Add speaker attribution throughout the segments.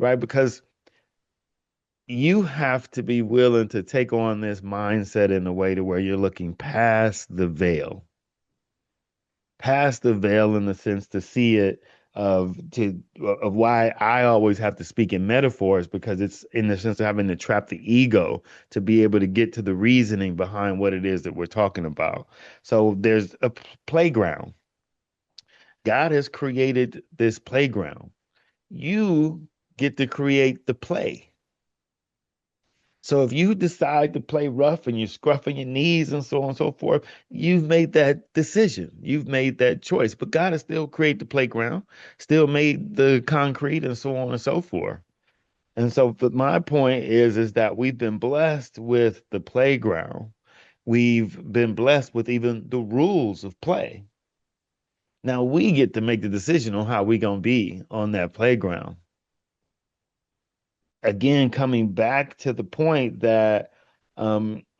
Speaker 1: right? Because you have to be willing to take on this mindset in a way to where you're looking past the veil in the sense to see it of why I always have to speak in metaphors because it's in the sense of having to trap the ego to be able to get to the reasoning behind what it is that we're talking about. So there's a playground. God has created this playground. You get to create the play. So if you decide to play rough and you're scruffing your knees and so on and so forth, you've made that decision. You've made that choice. But God has still created the playground, still made the concrete and so on and so forth. And so but my point is that we've been blessed with the playground. We've been blessed with even the rules of play. Now we get to make the decision on how we're gonna be on that playground. Again, coming back to the point that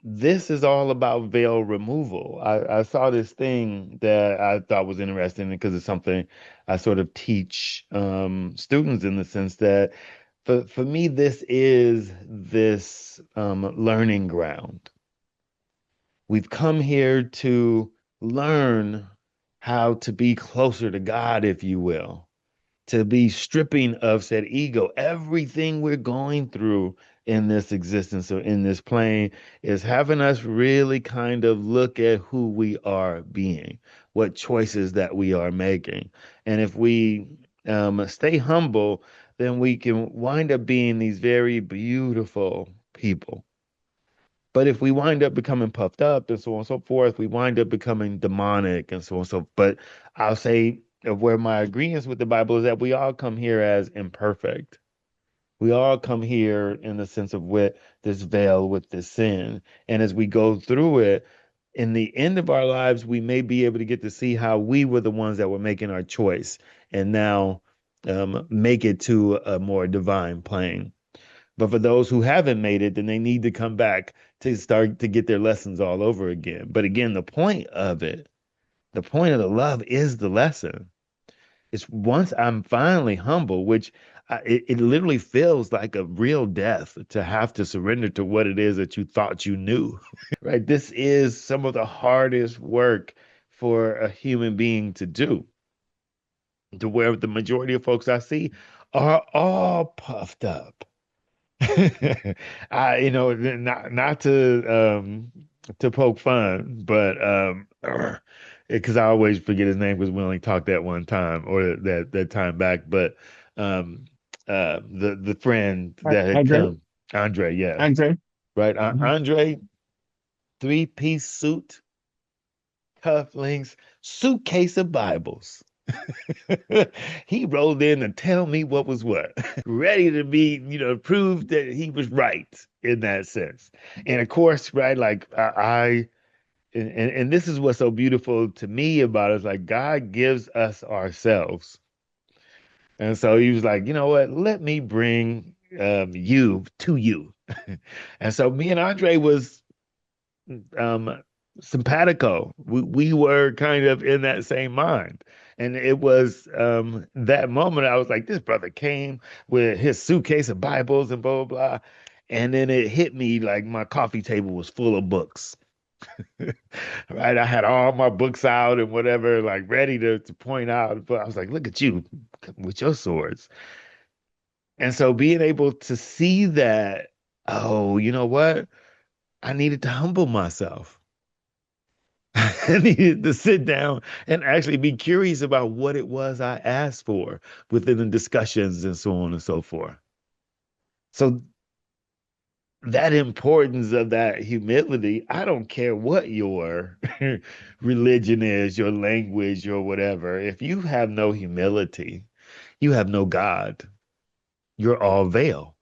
Speaker 1: this is all about veil removal. I saw this thing that I thought was interesting because it's something I sort of teach students in the sense that for me, this is this learning ground. We've come here to learn how to be closer to God, if you will, to be stripping of said ego. Everything we're going through in this existence or in this plane is having us really kind of look at who we are being, what choices that we are making. And if we stay humble, then we can wind up being these very beautiful people. But if we wind up becoming puffed up and so on and so forth, we wind up becoming demonic and so on and so. But I'll say where my agreement with the Bible is that we all come here as imperfect. We all come here in the sense of with this veil, with this sin. And as we go through it, in the end of our lives, we may be able to get to see how we were the ones that were making our choice and now make it to a more divine plane. But for those who haven't made it, then they need to come back to start to get their lessons all over again. But again, the point of the love is the lesson. It's once I'm finally humble, which it literally feels like a real death to have to surrender to what it is that you thought you knew, right? This is some of the hardest work for a human being to do, to where the majority of folks I see are all puffed up. Not to poke fun, but because I always forget his name because we only talked that one time or that time back. But um, the friend that had
Speaker 2: Andre,
Speaker 1: come, Andre, yeah,
Speaker 2: Andre.
Speaker 1: right,
Speaker 2: Mhm.
Speaker 1: Andre, three-piece suit, cufflinks, suitcase of Bibles. He rolled in to tell me what was what, ready to be, prove that he was right in that sense. And of course, right, like and this is what's so beautiful to me about it, is like God gives us ourselves. And so he was like, you know what, let me bring you to you. And so me and Andre was um simpatico. We were kind of in that same mind. And it was that moment I was like, this brother came with his suitcase of Bibles and blah blah blah. And then it hit me like my coffee table was full of books. Right. I had all my books out and whatever, like ready to point out. But I was like, look at you with your swords. And so being able to see that, oh, you know what? I needed to humble myself. I needed to sit down and actually be curious about what it was I asked for within the discussions and so on and so forth. So that importance of that humility, I don't care what your religion is, your language, or whatever. If you have no humility, you have no God. You're all veil.